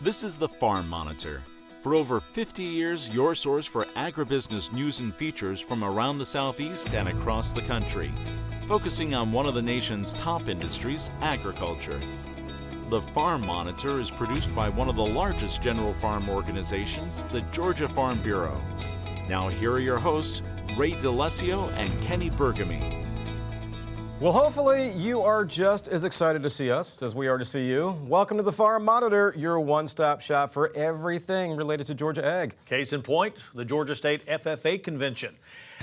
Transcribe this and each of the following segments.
This is the Farm Monitor. For over 50 years, your source for agribusiness news and features from around the Southeast and across the country, focusing on one of the nation's top industries, agriculture. The Farm Monitor is produced by one of the largest general farm organizations, the Georgia Farm Bureau. Now here are your hosts, Ray DeLessio and Kenny Bergamy. Well, hopefully you are just as excited to see us as we are to see you. Welcome to the Farm Monitor, your one-stop shop for everything related to Georgia ag. Case in point, the Georgia State FFA Convention.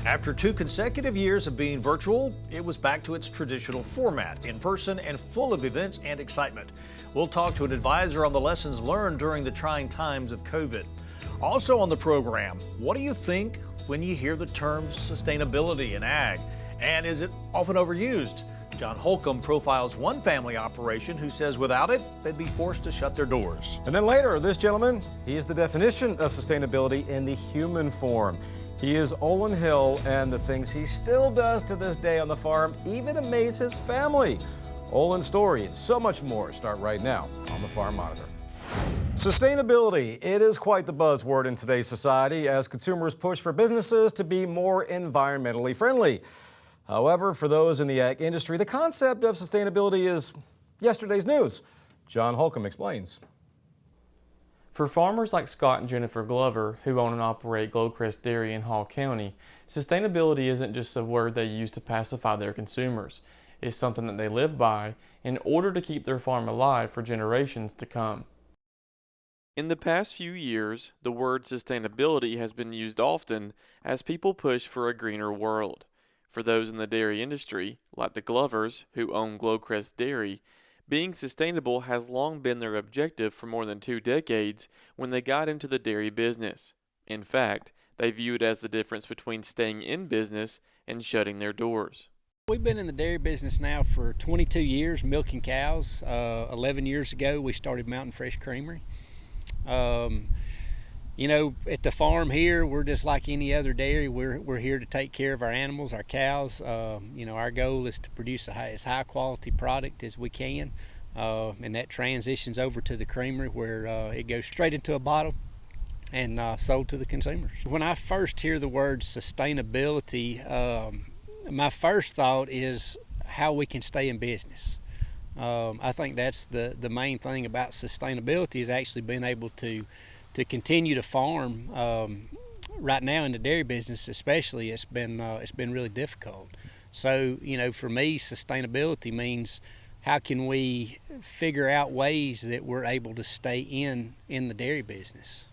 After 2 consecutive years of being virtual, it was back to its traditional format, in person and full of events and excitement. We'll talk to an advisor on the lessons learned during the trying times of COVID. Also on the program, what do you think when you hear the term sustainability in ag? And is it often overused? John HOLCOMB profiles one family operation who says without it, they'd be forced to shut their doors. And then later, this gentleman, he is the definition of sustainability in the human form. He is Olen Hill, and the things he still does to this day on the farm even amaze his family. Olen's story and so much more start right now on the Farm Monitor. Sustainability, it is quite the buzzword in today's society as consumers push for businesses to be more environmentally friendly. However, for those in the ag industry, the concept of sustainability is yesterday's news. John HOLCOMB explains. For farmers like Scott and Jennifer Glover, who own and operate Glo-Crest Dairy in Hall County, sustainability isn't just a word they use to pacify their consumers. It's something that they live by in order to keep their farm alive for generations to come. In the past few years, the word sustainability has been used often as people push for a greener world. For those in the dairy industry, like the Glovers, who own Glo-Crest Dairy, being sustainable has long been their objective for more than 2 decades when they got into the dairy business. In fact, they view it as the difference between staying in business and shutting their doors. We've been in the dairy business now for 22 years, milking cows. 11 years ago, we started Mountain Fresh Creamery. You know, at the farm here, we're just like any other dairy. We're here to take care of our animals, our cows. You know, our goal is to produce as high quality product as we can, and that transitions over to the creamery where it goes straight into a bottle and sold to the consumers. When I first hear the word sustainability, my first thought is how we can stay in business. I think that's the main thing about sustainability is actually being able to continue to farm. Right now in the dairy business especially, it's been really difficult. So, you know, for me, sustainability means how can we figure out ways that we're able to stay in the dairy business.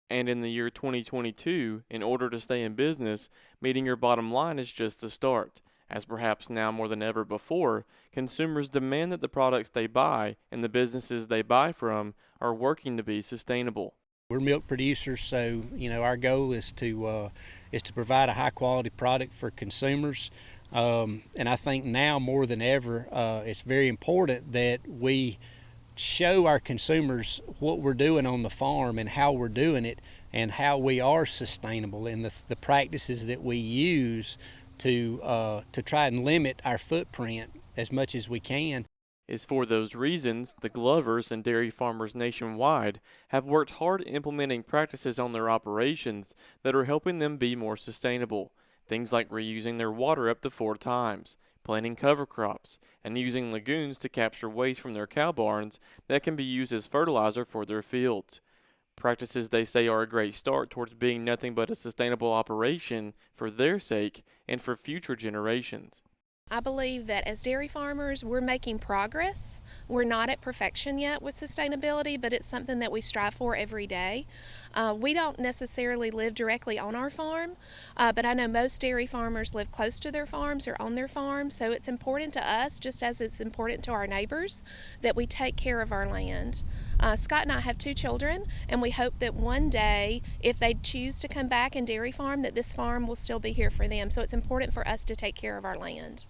And in the year 2022, in order to stay in business, meeting your bottom line is just the start. As perhaps now more than ever before, consumers demand that the products they buy and the businesses they buy from are working to be sustainable. We're milk producers, so you know our goal is to provide a high quality product for consumers, and I think now more than ever, it's very important that we show our consumers what we're doing on the farm and how we're doing it, and how we are sustainable and the practices that we use to try and limit our footprint as much as we can. It's for those reasons the Glovers and dairy farmers nationwide have worked hard implementing practices on their operations that are helping them be more sustainable. Things like reusing their water up to 4 times, planting cover crops, and using lagoons to capture waste from their cow barns that can be used as fertilizer for their fields. Practices they say are a great start towards being nothing but a sustainable operation for their sake and for future generations. I believe that as dairy farmers, we're making progress. We're not at perfection yet with sustainability, but it's something that we strive for every day. We don't necessarily live directly on our farm, but I know most dairy farmers live close to their farms or on their farms, so it's important to us, just as it's important to our neighbors, that we take care of our land. Scott and I have 2 children, and we hope that one day, if they choose to come back and dairy farm, that this farm will still be here for them. So it's important for us to take care of our land.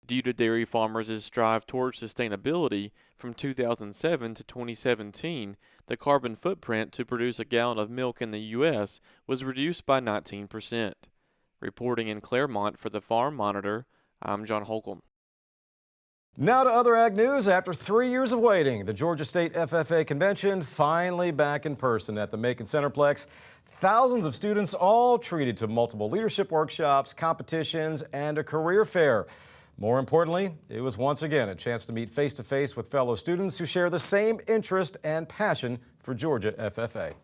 Due to dairy farmers' strive towards sustainability, from 2007 to 2017, the carbon footprint to produce a gallon of milk in the U.S. was reduced by 19%. Reporting in Claremont for the Farm Monitor, I'm John HOLCOMB. Now to other ag news. After 3 years of waiting, the Georgia State FFA Convention finally back in person at the Macon Centerplex. Thousands of students all treated to multiple leadership workshops, competitions, and a career fair. More importantly, it was once again a chance to meet face-to-face with fellow students who share the same interest and passion for Georgia FFA. I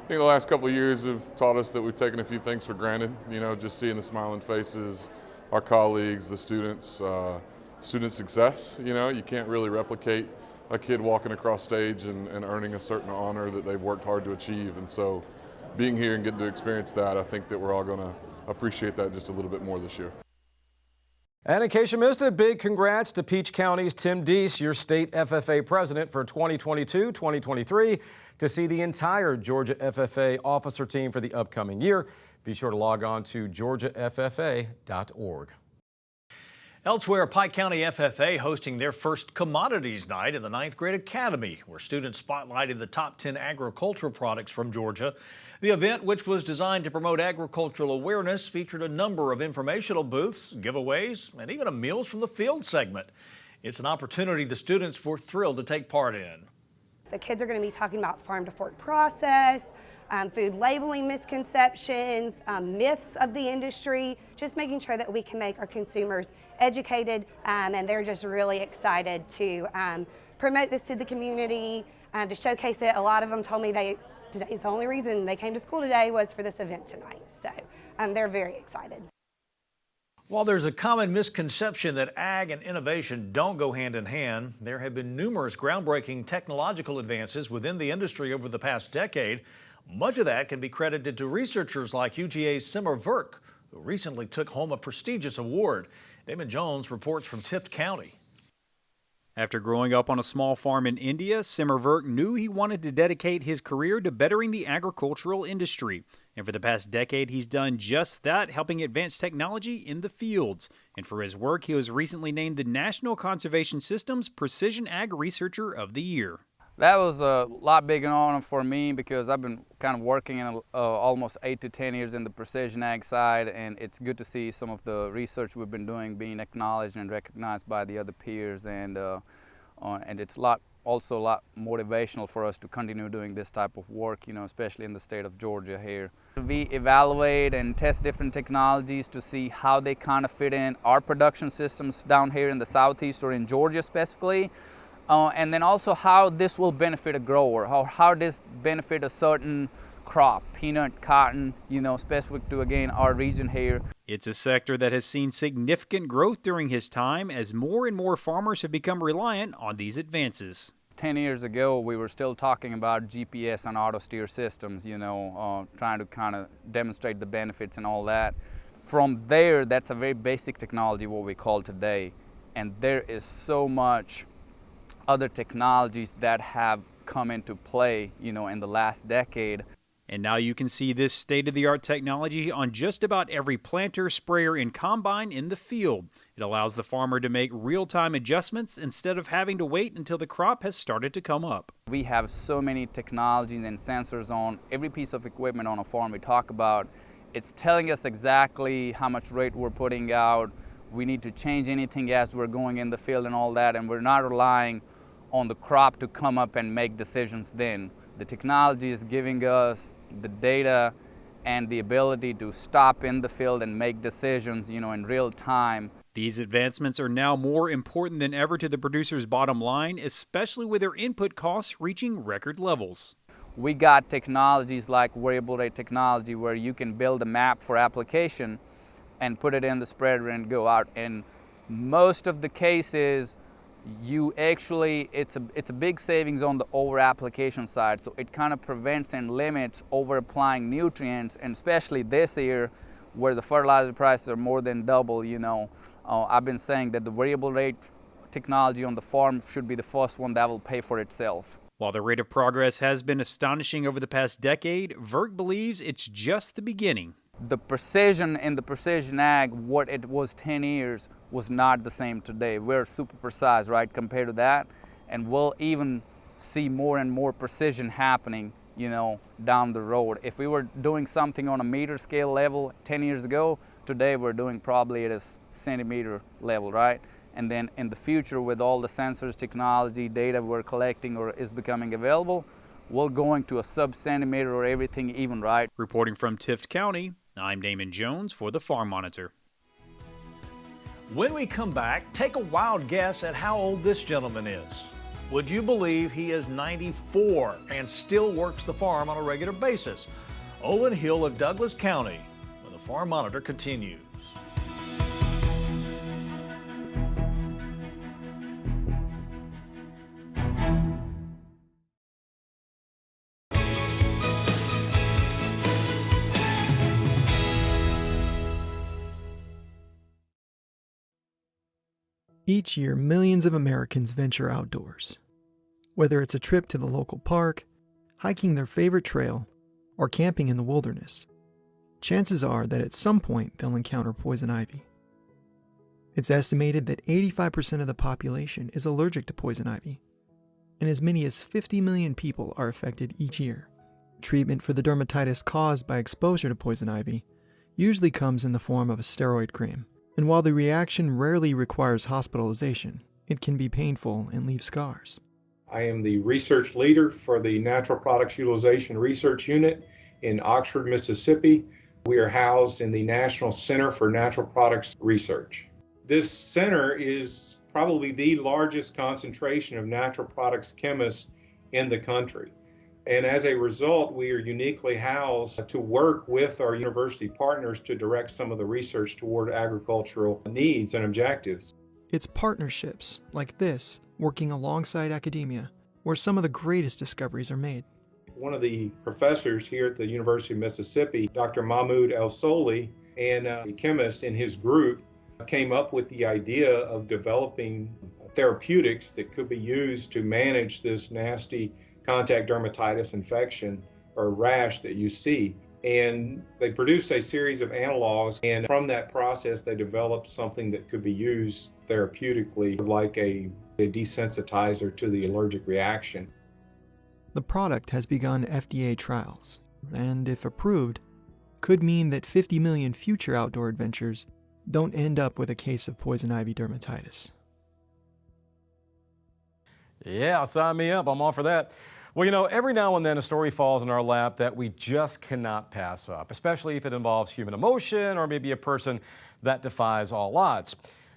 think the last couple of years have taught us that we've taken a few things for granted. You know, just seeing the smiling faces, our colleagues, the students, student success. You know, you can't really replicate a kid walking across stage and earning a certain honor that they've worked hard to achieve. And so being here and getting to experience that, I think that we're all going to appreciate that just a little bit more this year. And in case you missed it, big congrats to Peach County's Tim Deese, your state FFA president for 2022-2023, to see the entire Georgia FFA officer team for the upcoming year. Be sure to log on to georgiaffa.org. Elsewhere, Pike County FFA hosting their first Commodities Night in the 9th Grade Academy, where students spotlighted the top 10 agricultural products from Georgia. The event, which was designed to promote agricultural awareness, featured a number of informational booths, giveaways, and even a Meals from the Field segment. It's an opportunity the students were thrilled to take part in. The kids are going to be talking about farm-to-fork process, food labeling misconceptions, myths of the industry, just making sure that we can make our consumers educated, and they're just really excited to promote this to the community, to showcase it. A lot of them told me today's the only reason they came to school today was for this event tonight, so they're very excited. While there's a common misconception that ag and innovation don't go hand in hand, there have been numerous groundbreaking technological advances within the industry over the past decade. Much of that can be credited to researchers like UGA's Simmer Verk, who recently took home a prestigious award. Damon Jones reports from Tift County. After growing up on a small farm in India, Simmer Verk knew he wanted to dedicate his career to bettering the agricultural industry. And for the past decade, he's done just that, helping advance technology in the fields. And for his work, he was recently named the National Conservation System's Precision Ag Researcher of the Year. That was a lot big an honor for me because I've been kind of working in almost 8 to 10 years in the precision ag side, and it's good to see some of the research we've been doing being acknowledged and recognized by the other peers, and it's also a lot motivational for us to continue doing this type of work, you know, especially in the state of Georgia here. We evaluate and test different technologies to see how they kind of fit in our production systems down here in the southeast or in Georgia specifically. And then also how this will benefit a grower, how this benefit a certain crop, peanut, cotton, you know, specific to, again, our region here. It's a sector that has seen significant growth during his time as more and more farmers have become reliant on these advances. 10 years ago, we were still talking about GPS and auto steer systems, you know, trying to kind of demonstrate the benefits and all that. From there, that's a very basic technology, what we call today. And there is so much other technologies that have come into play, you know, in the last decade. And now you can see this state-of-the-art technology on just about every planter, sprayer, and combine in the field. It allows the farmer to make real-time adjustments instead of having to wait until the crop has started to come up. We have so many technologies and sensors on every piece of equipment on a farm we talk about. It's telling us exactly how much rate we're putting out. We need to change anything as we're going in the field and all that, and we're not relying on the crop to come up and make decisions then. The technology is giving us the data and the ability to stop in the field and make decisions, you know, in real time. These advancements are now more important than ever to the producer's bottom line, especially with their input costs reaching record levels. We got technologies like variable rate technology where you can build a map for application and put it in the spreader and go out. And most of the cases, it's a big savings on the over application side, so it kind of prevents and limits over applying nutrients, and especially this year where the fertilizer prices are more than double, you know. I've been saying that the variable rate technology on the farm should be the first one that will pay for itself. While the rate of progress has been astonishing over the past decade, Verk believes it's just the beginning. The precision in the precision ag, what it was 10 years, was not the same today. We're super precise, right, compared to that. And we'll even see more and more precision happening, you know, down the road. If we were doing something on a meter scale level 10 years ago, today we're doing probably at a centimeter level, right? And then in the future, with all the sensors, technology, data we're collecting or is becoming available, we're going to a sub-centimeter or everything even right. Reporting from Tift County, I'm Damon Jones for the Farm Monitor. When we come back, take a wild guess at how old this gentleman is. Would you believe he is 94 and still works the farm on a regular basis? Olen Hill of Douglas County, when the Farm Monitor continues. Each year, millions of Americans venture outdoors. Whether it's a trip to the local park, hiking their favorite trail, or camping in the wilderness, chances are that at some point they'll encounter poison ivy. It's estimated that 85% of the population is allergic to poison ivy, and as many as 50 million people are affected each year. Treatment for the dermatitis caused by exposure to poison ivy usually comes in the form of a steroid cream. And while the reaction rarely requires hospitalization, it can be painful and leave scars. I am the research leader for the Natural Products Utilization Research Unit in Oxford, Mississippi. We are housed in the National Center for Natural Products Research. This center is probably the largest concentration of natural products chemists in the country. And as a result, we are uniquely housed to work with our university partners to direct some of the research toward agricultural needs and objectives. It's partnerships like this, working alongside academia, where some of the greatest discoveries are made. One of the professors here at the University of Mississippi, Dr. Mahmoud El-Soli, and a chemist in his group came up with the idea of developing therapeutics that could be used to manage this nasty contact dermatitis infection or rash that you see. And they produced a series of analogs, and from that process they developed something that could be used therapeutically like a desensitizer to the allergic reaction. The product has begun FDA trials, and if approved, could mean that 50 million future outdoor adventures don't end up with a case of poison ivy dermatitis. Yeah, sign me up. I'm all for that. Well, you know, every now and then a story falls in our lap that we just cannot pass up, especially if it involves human emotion or maybe a person that defies all odds.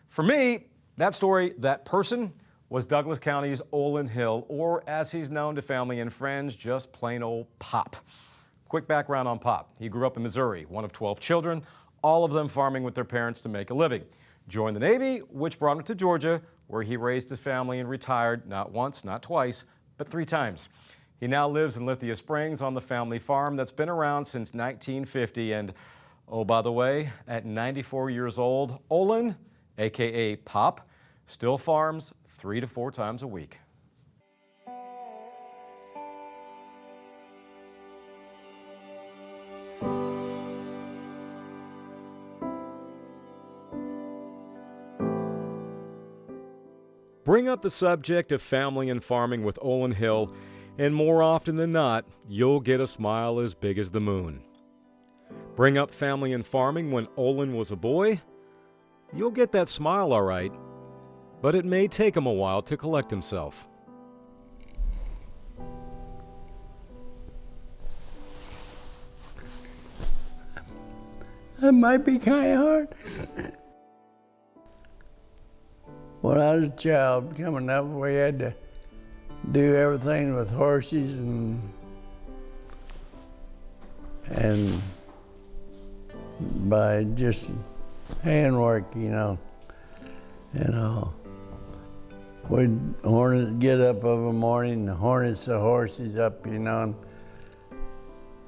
For me, that story, that person, was Douglas County's Olen Hill, or as he's known to family and friends, just plain old Pop. Quick background on Pop. He grew up in Missouri, one of 12 children, all of them farming with their parents to make a living. Joined the Navy, which brought him to Georgia, where he raised his family and retired not once, not twice, but 3 times. He now lives in Lithia Springs on the family farm that's been around since 1950. And, oh, by the way, at 94 years old, Olen, aka Pop, still farms 3 to 4 times a week. Bring up the subject of family and farming with Olen Hill, and more often than not, you'll get a smile as big as the moon. Bring up family and farming when Olen was a boy, you'll get that smile all right, but it may take him a while to collect himself. That might be kind of hard. When I was a child coming up, we had to do everything with horses and by just handwork, you know. We'd get up of a morning, harness the horses up, you know,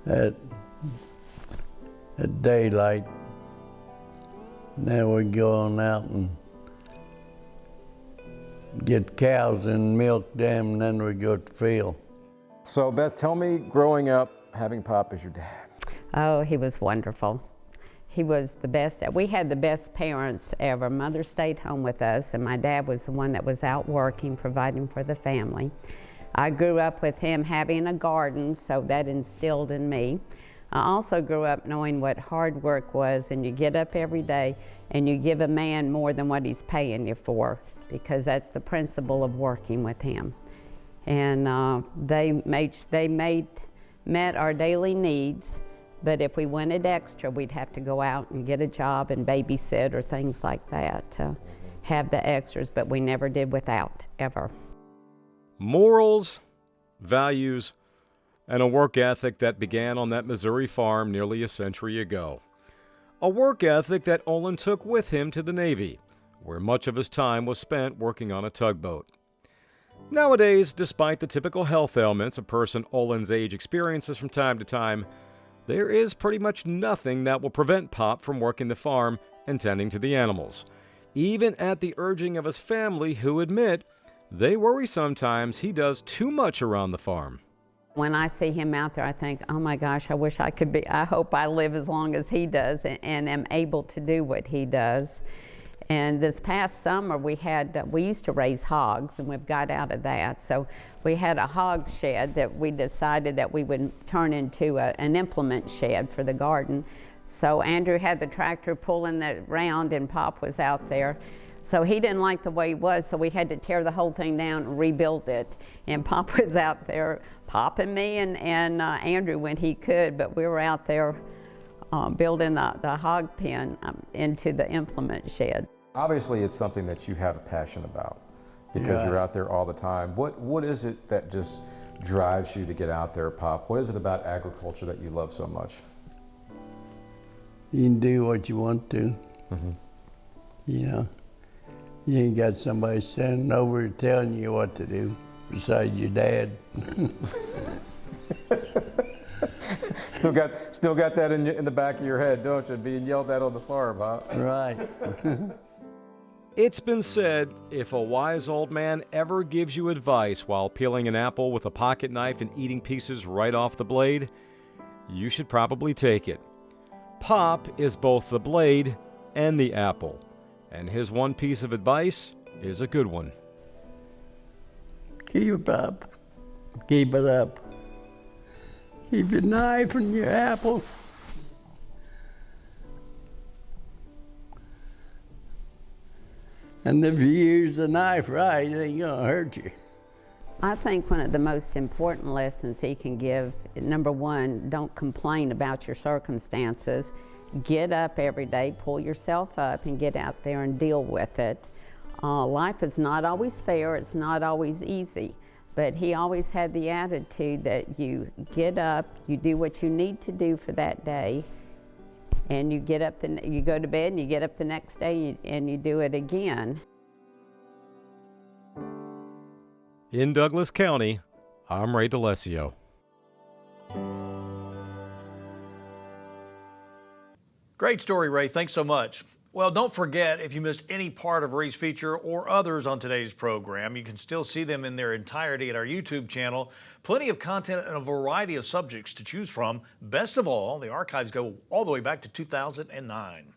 at daylight. And then we'd go on out and get cows and milk them, and then we'd go to the field. So Beth, tell me, growing up, having Pop as your dad. Oh, he was wonderful. He was the best. We had the best parents ever. Mother stayed home with us, and my dad was the one that was out working, providing for the family. I grew up with him having a garden, so that instilled in me. I also grew up knowing what hard work was, and you get up every day and you give a man more than what he's paying you for, because that's the principle of working with him. And met our daily needs, but if we wanted extra, we'd have to go out and get a job and babysit or things like that to have the extras, but we never did without, ever. Morals, values, and a work ethic that began on that Missouri farm nearly a century ago. A work ethic that Olen took with him to the Navy, where much of his time was spent working on a tugboat. Nowadays, despite the typical health ailments a person Olen's age experiences from time to time, there is pretty much nothing that will prevent Pop from working the farm and tending to the animals, even at the urging of his family, who admit they worry sometimes he does too much around the farm. When I see him out there, I think, oh my gosh, I wish I could be, I hope I live as long as he does and am able to do what he does. And this past summer, we used to raise hogs, and we've got out of that. So we had a hog shed that we decided that we would turn into an implement shed for the garden. So Andrew had the tractor pulling that round, and Pop was out there. So he didn't like the way it was, so we had to tear the whole thing down and rebuild it. And Pop was out there, Pop and me and Andrew when he could, but we were out there building the hog pen into the implement shed. Obviously, it's something that you have a passion about because you're out there all the time. What is it that just drives you to get out there, Pop? What is it about agriculture that you love so much? You can do what you want to. Mm-hmm. You know, you ain't got somebody standing over telling you what to do besides your dad. Still got that in the back of your head, don't you? Being yelled at on the farm, huh? Right. It's been said, if a wise old man ever gives you advice while peeling an apple with a pocket knife and eating pieces right off the blade, you should probably take it. Pop is both the blade and the apple, and his one piece of advice is a good one. Keep it up. Keep it up. Keep your knife and your apple. And if you use the knife right, it ain't gonna hurt you. I think one of the most important lessons he can give, number one, don't complain about your circumstances. Get up every day, pull yourself up, and get out there and deal with it. Life is not always fair, it's not always easy, but he always had the attitude that you get up, you do what you need to do for that day, and you go to bed and you get up the next day and you do it again. In Douglas County, I'm Ray DeLessio. Great story, Ray. Thanks so much. Well, don't forget, if you missed any part of Ray's feature or others on today's program, you can still see them in their entirety at our YouTube channel. Plenty of content and a variety of subjects to choose from. Best of all, the archives go all the way back to 2009.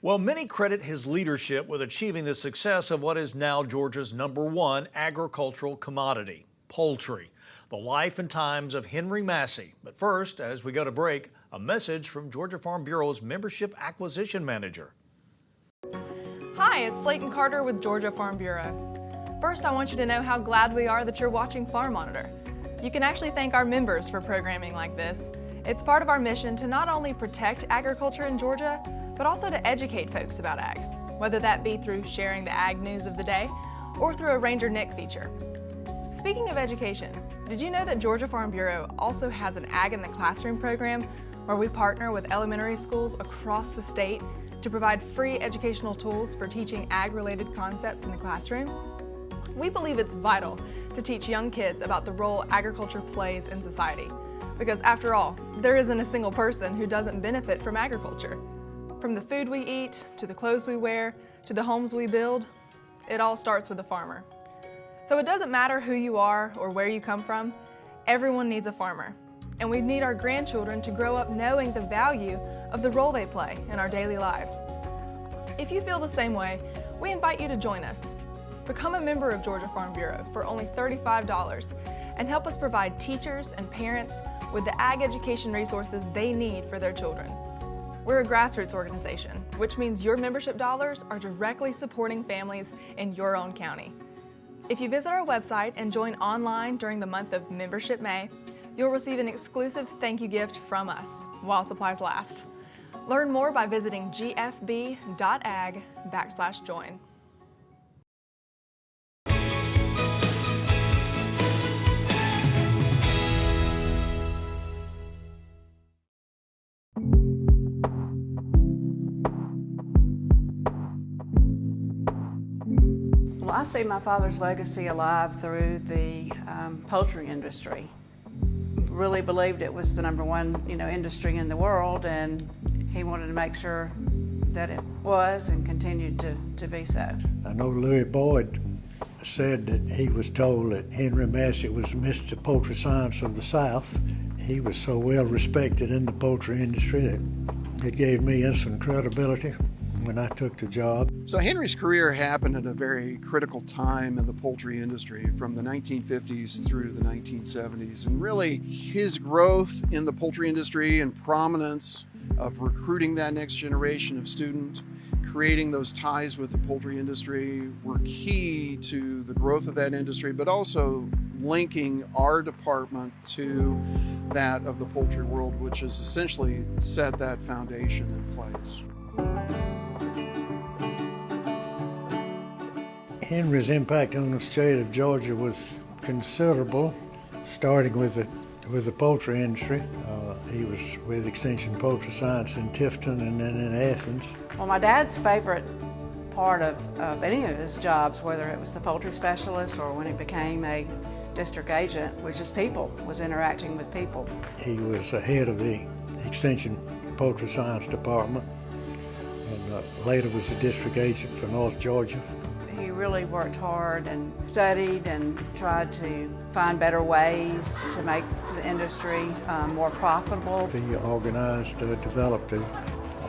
Well, many credit his leadership with achieving the success of what is now Georgia's #1 agricultural commodity, poultry. The life and times of Henry Massey. But first, as we go to break, a message from Georgia Farm Bureau's Membership Acquisition Manager. Hi, it's Slayton Carter with Georgia Farm Bureau. First, I want you to know how glad we are that you're watching Farm Monitor. You can actually thank our members for programming like this. It's part of our mission to not only protect agriculture in Georgia, but also to educate folks about ag, whether that be through sharing the ag news of the day or through a Ranger Nick feature. Speaking of education, did you know that Georgia Farm Bureau also has an Ag in the Classroom program where we partner with elementary schools across the state to provide free educational tools for teaching ag-related concepts in the classroom? We believe it's vital to teach young kids about the role agriculture plays in society, because after all, there isn't a single person who doesn't benefit from agriculture. From the food we eat, to the clothes we wear, to the homes we build, it all starts with a farmer. So it doesn't matter who you are or where you come from, everyone needs a farmer. And we need our grandchildren to grow up knowing the value of the role they play in our daily lives. If you feel the same way, we invite you to join us. Become a member of Georgia Farm Bureau for only $35 and help us provide teachers and parents with the ag education resources they need for their children. We're a grassroots organization, which means your membership dollars are directly supporting families in your own county. If you visit our website and join online during the month of Membership May, you'll receive an exclusive thank you gift from us while supplies last. Learn more by visiting gfb.ag/join. Well, I see my father's legacy alive through the poultry industry. Really believed it was the #1, industry in the world, and he wanted to make sure that it was and continued to be so. I know Louis Boyd said that he was told that Henry Massey was Mr. Poultry Science of the South. He was so well respected in the poultry industry that it gave me instant credibility when I took the job. So Henry's career happened at a very critical time in the poultry industry, from the 1950s through the 1970s. And really, his growth in the poultry industry and prominence of recruiting that next generation of students, creating those ties with the poultry industry, were key to the growth of that industry, but also linking our department to that of the poultry world, which has essentially set that foundation in place. Henry's impact on the state of Georgia was considerable, starting with the poultry industry. He was with Extension Poultry Science in Tifton and then in Athens. Well, my dad's favorite part of any of his jobs, whether it was the poultry specialist or when he became a district agent, was just people, was interacting with people. He was the head of the Extension Poultry Science Department and later was the district agent for North Georgia. He really worked hard and studied and tried to find better ways to make the industry more profitable. He organized, developed a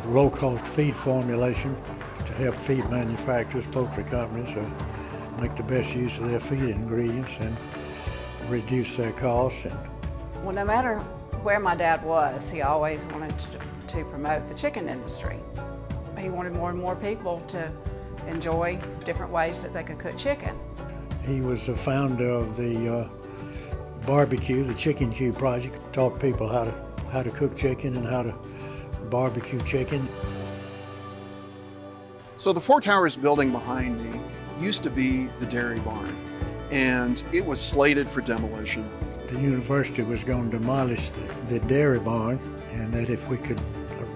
low-cost feed formulation to help feed manufacturers, poultry companies, make the best use of their feed ingredients and reduce their costs. Well, no matter where my dad was, he always wanted to promote the chicken industry. He wanted more and more people to enjoy different ways that they could cook chicken. He was the founder of the barbecue, the Chicken Q project, taught people how to cook chicken and how to barbecue chicken. So the Four Towers building behind me used to be the dairy barn, and it was slated for demolition. The university was going to demolish the dairy barn, and that if we could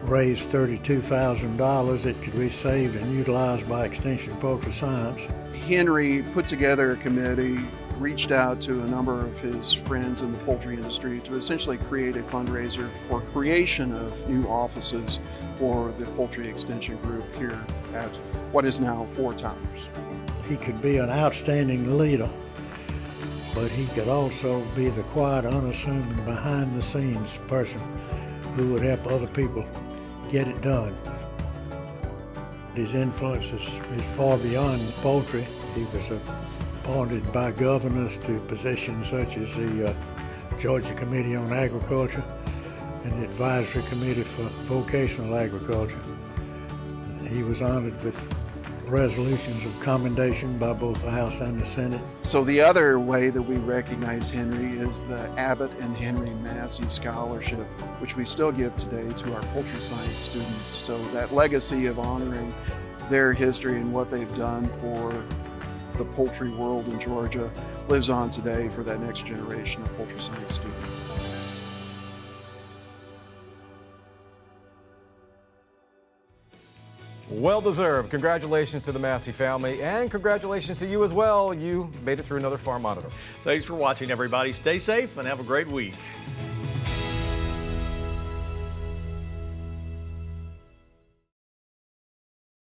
raise $32,000, it could be saved and utilized by Extension Poultry Science. Henry put together a committee, reached out to a number of his friends in the poultry industry to essentially create a fundraiser for creation of new offices for the poultry extension group here at what is now Four Towers. He could be an outstanding leader, but he could also be the quiet, unassuming, behind-the-scenes person who would help other people get it done. His influence is far beyond poultry. He was appointed by governors to positions such as the Georgia Committee on Agriculture and the Advisory Committee for Vocational Agriculture. He was honored with resolutions of commendation by both the House and the Senate. So the other way that we recognize Henry is the Abbott and Henry Massey Scholarship, which we still give today to our poultry science students. So that legacy of honoring their history and what they've done for the poultry world in Georgia lives on today for that next generation of poultry science students. Well deserved. Congratulations to the Massey family, and congratulations to you as well. You made it through another Farm Monitor. Thanks for watching, everybody. Stay safe and have a great week.